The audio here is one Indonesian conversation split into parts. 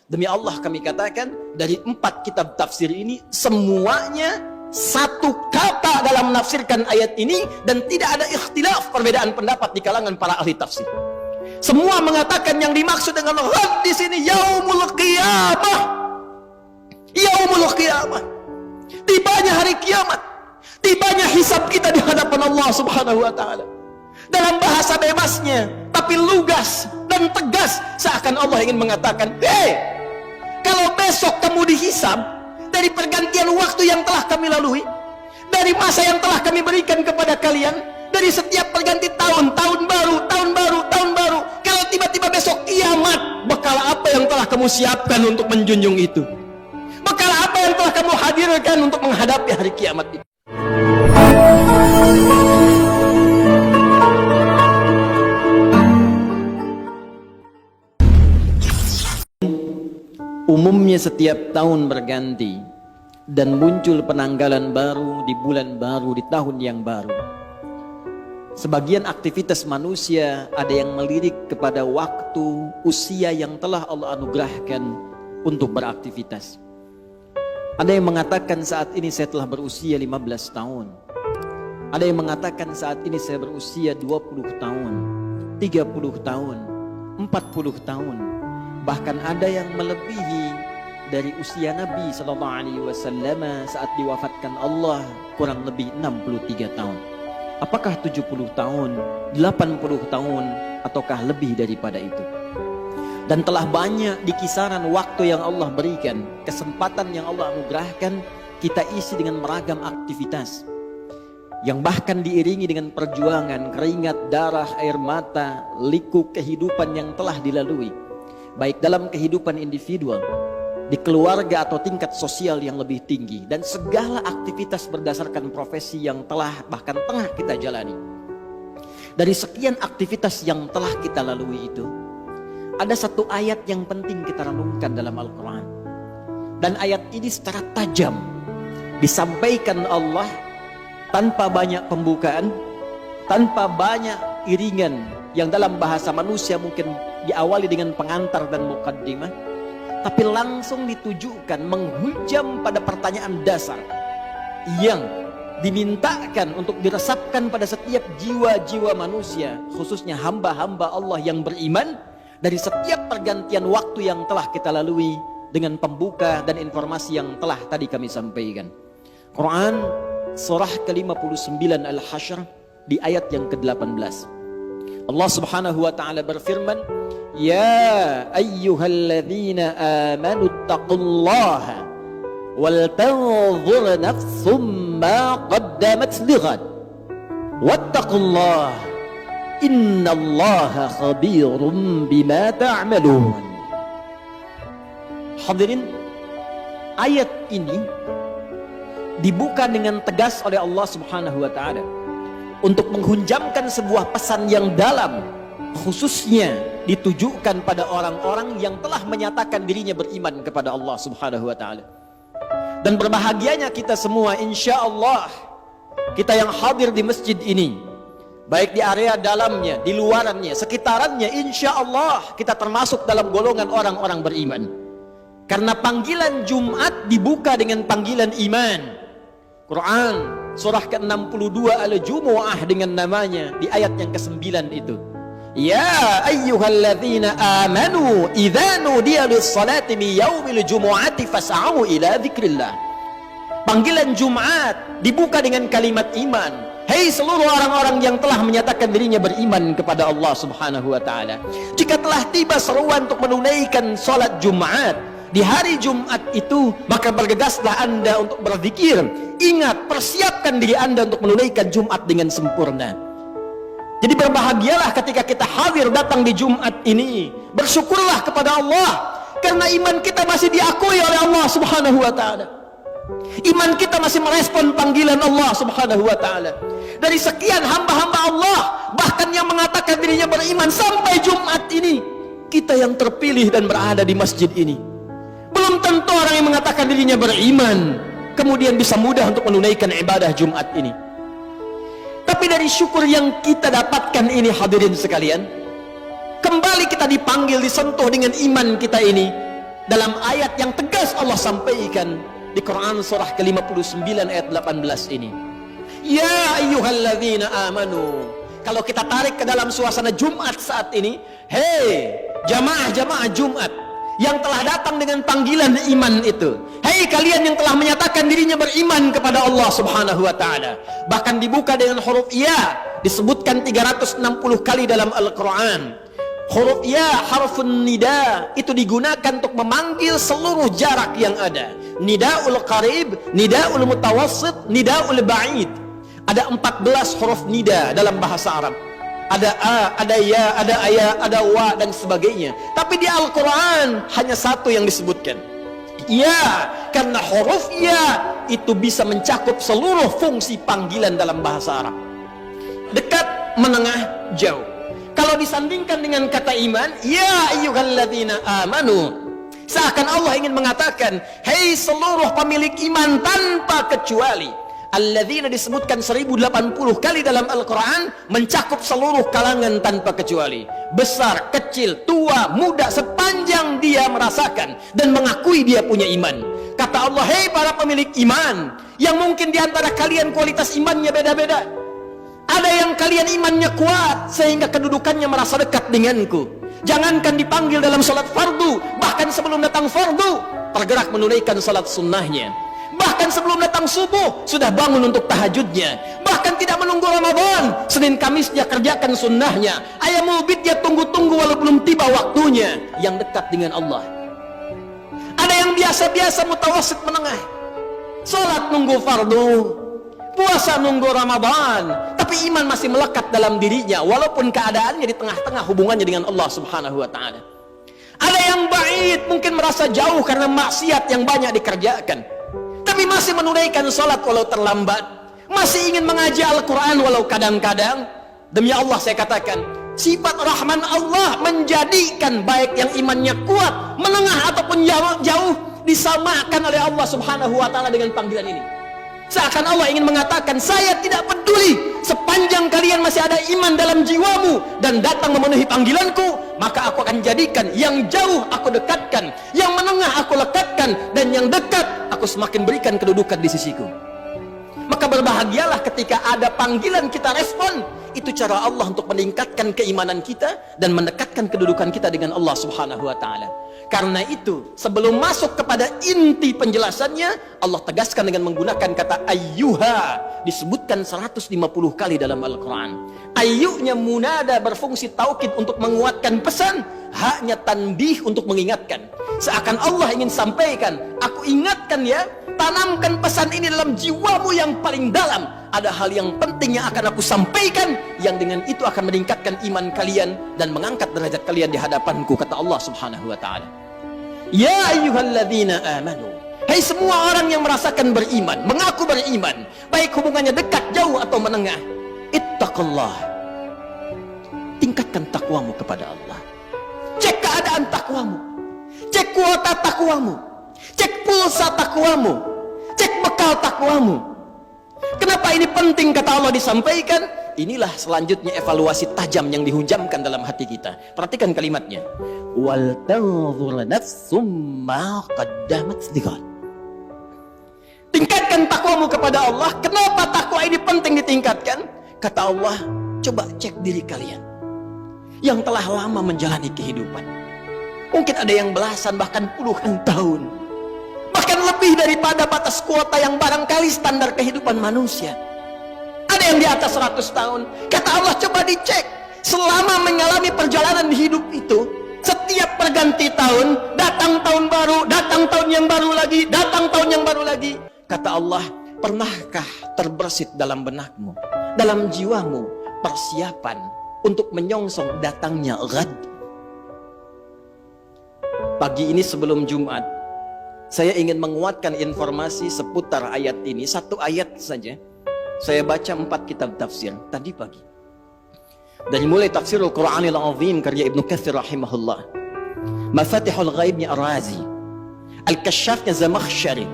Demi Allah kami katakan, dari 4 kitab tafsir ini semuanya satu kata dalam menafsirkan ayat ini, dan tidak ada ikhtilaf, perbedaan pendapat di kalangan para ahli tafsir. Semua mengatakan yang dimaksud dengan ghad di sini yaumul qiyamah. Yaumul qiyamah. Tibanya hari kiamat. Tibanya hisab kita di hadapan Allah Subhanahu wa taala. Dalam bahasa bebasnya, tapi lugas dan tegas, seakan Allah ingin mengatakan, kalau besok kamu dihisab dari pergantian waktu yang telah kami lalui, dari masa yang telah kami berikan kepada kalian, dari setiap perganti tahun, tahun baru, kalau tiba-tiba besok kiamat, bekal apa yang telah kamu siapkan untuk menjunjung itu? Bekal apa yang telah kamu hadirkan untuk menghadapi hari kiamat itu? Umumnya setiap tahun berganti dan muncul penanggalan baru di bulan baru, di tahun yang baru. Sebagian aktivitas manusia ada yang melirik kepada waktu usia yang telah Allah anugerahkan untuk beraktivitas. Ada yang mengatakan saat ini saya telah berusia 15 tahun. Ada yang mengatakan saat ini saya berusia 20 tahun, 30 tahun, 40 tahun. Bahkan ada yang melebihi dari usia Nabi SAW saat diwafatkan Allah, kurang lebih 63 tahun. Apakah 70 tahun, 80 tahun, ataukah lebih daripada itu? Dan telah banyak di kisaran waktu yang Allah berikan, kesempatan yang Allah anugerahkan, kita isi dengan beragam aktivitas yang bahkan diiringi dengan perjuangan, keringat, darah, air mata, liku kehidupan yang telah dilalui, baik dalam kehidupan individual, di keluarga atau tingkat sosial yang lebih tinggi, dan segala aktivitas berdasarkan profesi yang telah bahkan tengah kita jalani. Dari sekian aktivitas yang telah kita lalui itu, ada satu ayat yang penting kita renungkan dalam Al-Quran. Dan ayat ini secara tajam disampaikan Allah tanpa banyak pembukaan, tanpa banyak iringan yang dalam bahasa manusia mungkin diawali dengan pengantar dan mukaddimah, tapi langsung ditujukan menghujam pada pertanyaan dasar yang dimintakan untuk diresapkan pada setiap jiwa-jiwa manusia, khususnya hamba-hamba Allah yang beriman, dari setiap pergantian waktu yang telah kita lalui, dengan pembuka dan informasi yang telah tadi kami sampaikan. Quran surah ke-59 Al-Hasyr di ayat yang ke-18. Allah Subhanahu wa taala berfirman, "Ya ayyuhalladzina amanu taqullaha wal tanzur nafsum ma qaddamat lighad wattaqullaha innallaha khabirum bima ta'malun." Hadirin, ayat ini dibuka dengan tegas oleh Allah Subhanahu wa taala untuk menghunjamkan sebuah pesan yang dalam, khususnya ditujukan pada orang-orang yang telah menyatakan dirinya beriman kepada Allah Subhanahu wa taala. Dan berbahagianya kita semua, insya Allah, kita yang hadir di masjid ini, baik di area dalamnya, di luarannya, sekitarannya, insya Allah kita termasuk dalam golongan orang-orang beriman. Karena panggilan Jumat dibuka dengan panggilan iman. Quran surah ke-62 Al-Jumu'ah dengan namanya di ayat yang ke-9 itu. Ya ayyuhalladzina amanu idza nudiya lis-salati min yaumil jumu'ati fas'au ila dzikrillah. Panggilan Jumat dibuka dengan kalimat iman. Hei seluruh orang-orang yang telah menyatakan dirinya beriman kepada Allah Subhanahu wa taala, jika telah tiba seruan untuk menunaikan salat Jumat di hari Jumat itu, maka bergegaslah Anda untuk berzikir. Ingat, persiapkan diri Anda untuk menunaikan Jumat dengan sempurna. Jadi berbahagialah ketika kita hadir datang di Jumat ini. Bersyukurlah kepada Allah karena iman kita masih diakui oleh Allah Subhanahu wa taala. Iman kita masih merespon panggilan Allah Subhanahu wa taala. Dari sekian hamba-hamba Allah, bahkan yang mengatakan dirinya beriman sampai Jumat ini, kita yang terpilih dan berada di masjid ini. Belum tentu orang yang mengatakan dirinya beriman kemudian bisa mudah untuk menunaikan ibadah Jumat ini. Tapi dari syukur yang kita dapatkan ini, hadirin sekalian, kembali kita dipanggil, disentuh dengan iman kita ini, Dalam ayat yang tegas Allah sampaikan di Quran surah ke-59 ayat 18 ini. Ya ayyuhalladzina amanu. Kalau kita tarik ke dalam suasana Jumat saat ini, hei jamaah-jamaah Jumat yang telah datang dengan panggilan iman itu, hei kalian yang telah menyatakan dirinya beriman kepada Allah subhanahu wa ta'ala, bahkan dibuka dengan huruf ya, disebutkan 360 kali dalam Al-Quran. Huruf ya, harfun nida, itu digunakan untuk memanggil seluruh jarak yang ada. Nidaul qarib, nidaul mutawassit, nidaul ba'id. Ada 14 huruf nida dalam bahasa Arab. Ada a, ada ya, ada aya, ada wa, dan sebagainya. Tapi di Al-Quran hanya satu yang disebutkan, ya, karena huruf ya itu bisa mencakup seluruh fungsi panggilan dalam bahasa Arab. Dekat, menengah, jauh. Kalau disandingkan dengan kata iman, ya ayyuhalladzina amanu, seakan Allah ingin mengatakan, hei seluruh pemilik iman tanpa kecuali. Alladzina disebutkan 1080 kali dalam Al-Quran, mencakup seluruh kalangan tanpa kecuali. Besar, kecil, tua, muda, sepanjang dia merasakan dan mengakui dia punya iman. Kata Allah, hei para pemilik iman, yang mungkin diantara kalian kualitas imannya beda-beda. Ada yang kalian imannya kuat sehingga kedudukannya merasa dekat denganku. Jangankan dipanggil dalam salat fardu, bahkan sebelum datang fardu tergerak menunaikan salat sunnahnya. Bahkan sebelum datang subuh sudah bangun untuk tahajudnya. Bahkan tidak menunggu Ramadan, Senin Kamis dia kerjakan sunnahnya. Ayam ubid dia tunggu-tunggu walau belum tiba waktunya. Yang dekat dengan Allah. Ada yang biasa-biasa mutawasit menengah, salat nunggu fardu, puasa nunggu Ramadan, tapi iman masih melekat dalam dirinya walaupun keadaannya di tengah-tengah hubungannya dengan Allah subhanahu wa ta'ala. Ada yang ba'id, mungkin merasa jauh karena maksiat yang banyak dikerjakan, tapi masih menunaikan salat walau terlambat, masih ingin mengaji Al-Quran walau kadang-kadang. Demi Allah saya katakan, sifat rahman Allah menjadikan baik yang imannya kuat, menengah ataupun jauh disamakan oleh Allah subhanahu wa ta'ala dengan panggilan ini. Seakan Allah ingin mengatakan, saya tidak peduli sepanjang kalian masih ada iman dalam jiwamu dan datang memenuhi panggilanku, maka aku akan jadikan yang jauh aku dekatkan, yang menengah aku lekatkan, dan yang dekat aku semakin berikan kedudukan di sisiku. Maka berbahagialah ketika ada panggilan kita respon. Itu cara Allah untuk meningkatkan keimanan kita dan mendekatkan kedudukan kita dengan Allah subhanahu wa ta'ala. Karena itu sebelum masuk kepada inti penjelasannya, Allah tegaskan dengan menggunakan kata ayyuha, disebutkan 150 kali dalam Al-Quran. Ayyunya munada berfungsi taukid untuk menguatkan pesan, haknya tanbih untuk mengingatkan. Seakan Allah ingin sampaikan, aku ingatkan ya, tanamkan pesan ini dalam jiwamu yang paling dalam. Ada hal yang penting yang akan aku sampaikan, yang dengan itu akan meningkatkan iman kalian dan mengangkat derajat kalian di hadapanku, kata Allah subhanahu wa ta'ala. Ya ayyuhalladzina amanu, hai semua orang yang merasakan beriman, mengaku beriman, baik hubungannya dekat, jauh atau menengah, ittaqullah, tingkatkan takwamu kepada Allah. Cek keadaan takwamu, cek kuota takwamu, cek pulsa takwamu, cek bekal takwamu. Kenapa ini penting kata Allah disampaikan? Inilah selanjutnya evaluasi tajam yang dihujamkan dalam hati kita. Perhatikan kalimatnya. Wal tanzur nafsum ma qaddamat lighad. Tingkatkan takwamu kepada Allah. Kenapa takwa ini penting ditingkatkan? Kata Allah, coba cek diri kalian yang telah lama menjalani kehidupan. Mungkin ada yang belasan bahkan puluhan tahun, bahkan lebih daripada batas kuota yang barangkali standar kehidupan manusia. Ada yang di atas 100 tahun. Kata Allah, coba dicek selama mengalami perjalanan hidup itu, setiap perganti tahun, datang tahun baru, datang tahun yang baru lagi, datang tahun yang baru lagi. Kata Allah, pernahkah terbersit dalam benakmu, dalam jiwamu, persiapan untuk menyongsong datangnya ghad? Pagi ini sebelum Jumat, saya ingin menguatkan informasi seputar ayat ini. Satu ayat saja. Saya baca 4 kitab tafsir tadi pagi. Dari mulai Tafsirul Quranil Azim karya Ibnu Katsir rahimahullah, Mafatihul Ghaibnya Ar-Razi, Al-Kasyafnya Zamakhsyari,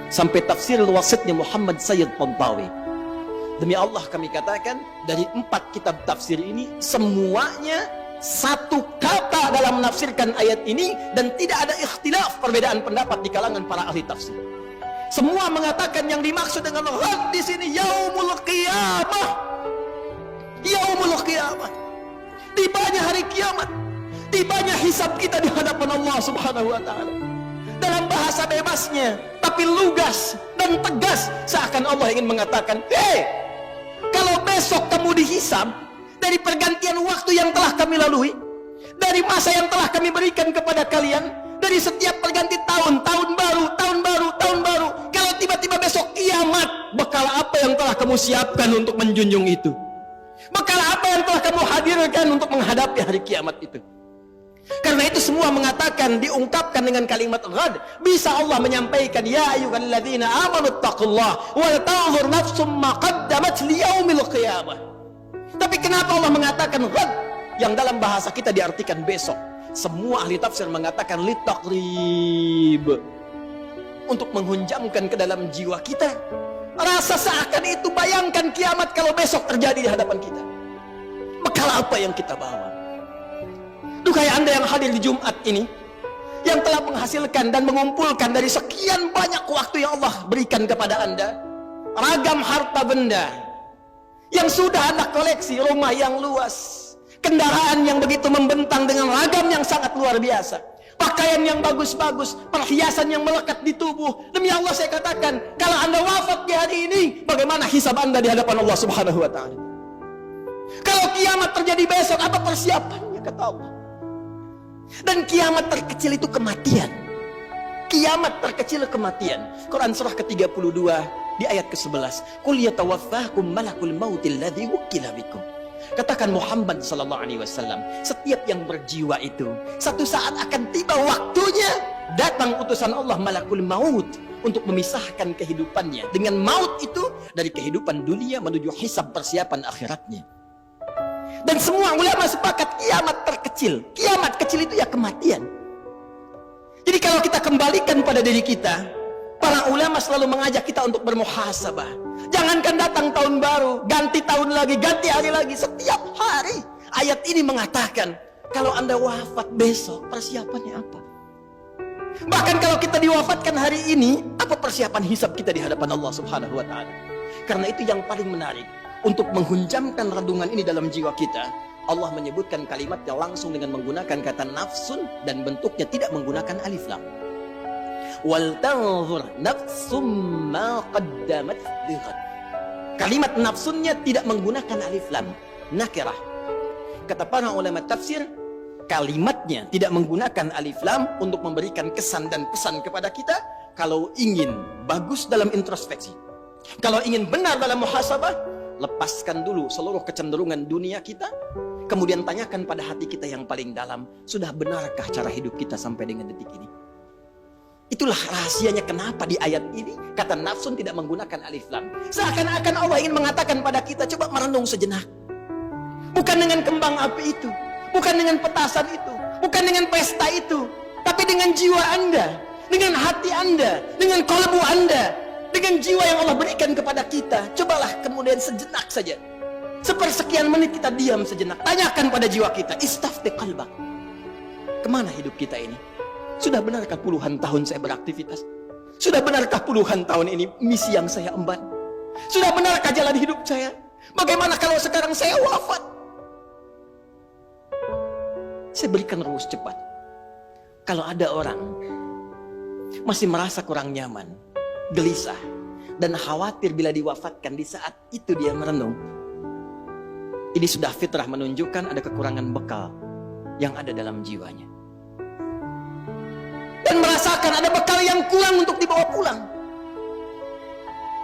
sampai Tafsirul Wasitnya Muhammad Sayyid Tantawi. Demi Allah kami katakan, dari 4 kitab tafsir ini semuanya satu kata dalam menafsirkan ayat ini dan tidak ada ikhtilaf, perbedaan pendapat di kalangan para ahli tafsir. Semua mengatakan yang dimaksud dengan ghad di sini yaumul qiyamah. Yaumul qiyamah. Tibanya hari kiamat. Tibanya hisab kita di hadapan Allah Subhanahu wa taala. Dalam bahasa bebasnya, tapi lugas dan tegas, seakan Allah ingin mengatakan, "Hei, kalau besok kamu dihisab dari pergantian waktu yang telah kami lalui, dari masa yang telah kami berikan kepada kalian, dari setiap perganti tahun, tahun baru, kalau tiba-tiba besok kiamat, bekal apa yang telah kamu siapkan untuk menjunjung itu? Bekal apa yang telah kamu hadirkan untuk menghadapi hari kiamat itu?" Karena itu semua mengatakan, diungkapkan dengan kalimat ghad. Bisa Allah menyampaikan, ya ayyuhalladzina amanu taqullaha wal tanzur nafsum ma qaddamat liyaumil qiyamah. Tapi kenapa Allah mengatakan ghad yang dalam bahasa kita diartikan besok? Semua ahli tafsir mengatakan litaqrib, untuk menghunjamkan ke dalam jiwa kita rasa seakan itu, bayangkan kiamat kalau besok terjadi di hadapan kita. Bekal apa yang kita bawa? Duhai Anda yang hadir di Jumat ini, yang telah menghasilkan dan mengumpulkan dari sekian banyak waktu yang Allah berikan kepada Anda, ragam harta benda yang sudah Anda koleksi, rumah yang luas, kendaraan yang begitu membentang dengan ragam yang sangat luar biasa, pakaian yang bagus-bagus, perhiasan yang melekat di tubuh. Demi Allah saya katakan, kalau Anda wafat di hari ini, bagaimana hisab Anda di hadapan Allah Subhanahu wa taala? Kalau kiamat terjadi besok, apa persiapannya, kata Allah? Dan kiamat terkecil itu kematian. Kiamat terkecil kematian. Quran surah ke-32 di ayat ke-11. Qul yatawaffakum malakul mautil ladzi wukila bikum. Katakan Muhammad sallallahu alaihi wasallam, setiap yang berjiwa itu satu saat akan tiba waktunya, datang utusan Allah malakul maut untuk memisahkan kehidupannya dengan maut itu dari kehidupan dunia menuju hisab persiapan akhiratnya. Dan semua ulama sepakat kiamat terkecil. Kiamat kecil itu ya kematian. Jadi kalau kita kembalikan pada diri kita, para ulama selalu mengajak kita untuk bermuhasabah. Jangankan datang tahun baru, ganti tahun lagi, ganti hari lagi, setiap hari. Ayat ini mengatakan, kalau Anda wafat besok, persiapannya apa? Bahkan kalau kita diwafatkan hari ini, apa persiapan hisab kita di hadapan Allah Subhanahu wa taala? Karena itu yang paling menarik, untuk menghunjamkan renungan ini dalam jiwa kita, Allah menyebutkan kalimatnya langsung dengan menggunakan kata nafsun dan bentuknya tidak menggunakan alif lam. Wal tanzur nafsum ma qaddamat lighad. Kalimat nafsunnya tidak menggunakan alif lam, nakirah. Kata para ulama tafsir, kalimatnya tidak menggunakan alif lam untuk memberikan kesan dan pesan kepada kita. Kalau ingin bagus dalam introspeksi, kalau ingin benar dalam muhasabah, lepaskan dulu seluruh kecenderungan dunia kita, kemudian tanyakan pada hati kita yang paling dalam, sudah benarkah cara hidup kita sampai dengan detik ini? Itulah rahasianya kenapa di ayat ini kata nafsun tidak menggunakan alif lam. Seakan-akan Allah ingin mengatakan pada kita, coba merenung sejenak. Bukan dengan kembang api itu, bukan dengan petasan itu, bukan dengan pesta itu, tapi dengan jiwa Anda, dengan hati Anda, dengan kolbu Anda, dengan jiwa yang Allah berikan kepada kita. Cobalah kemudian sejenak saja, sepersekian menit kita diam sejenak, tanyakan pada jiwa kita, istafti qalbak, kemana hidup kita ini? Sudah benarkah puluhan tahun saya beraktivitas? Sudah benarkah puluhan tahun ini misi yang saya emban? Sudah benarkah jalan hidup saya? Bagaimana kalau sekarang saya wafat? Saya berikan rumus cepat. Kalau ada orang masih merasa kurang nyaman, gelisah, dan khawatir bila diwafatkan, di saat itu dia merenung, ini sudah fitrah menunjukkan ada kekurangan bekal yang ada dalam jiwanya, dan merasakan ada bekal yang kurang untuk dibawa pulang.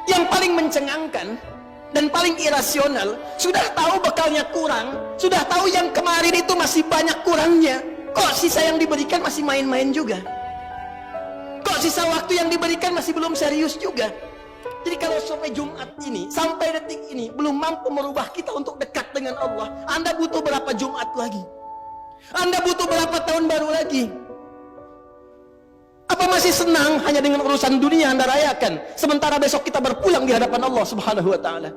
Yang paling mencengangkan dan paling irasional, sudah tahu bekalnya kurang, sudah tahu yang kemarin itu masih banyak kurangnya, kok sisa yang diberikan masih main-main juga, kok sisa waktu yang diberikan masih belum serius juga. Jadi kalau sampai Jumat ini, sampai detik ini belum mampu merubah kita untuk dekat dengan Allah, Anda butuh berapa Jumat lagi? Anda butuh berapa tahun baru lagi? Apa masih senang hanya dengan urusan dunia Anda rayakan, sementara besok kita berpulang di hadapan Allah Subhanahu wa taala?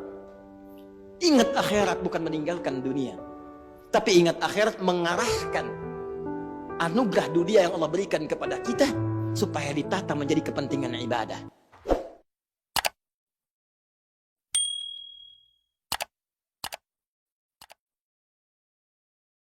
Ingat, akhirat bukan meninggalkan dunia, Tapi ingat, akhirat mengarahkan anugerah dunia yang Allah berikan kepada kita supaya ditata menjadi kepentingan ibadah.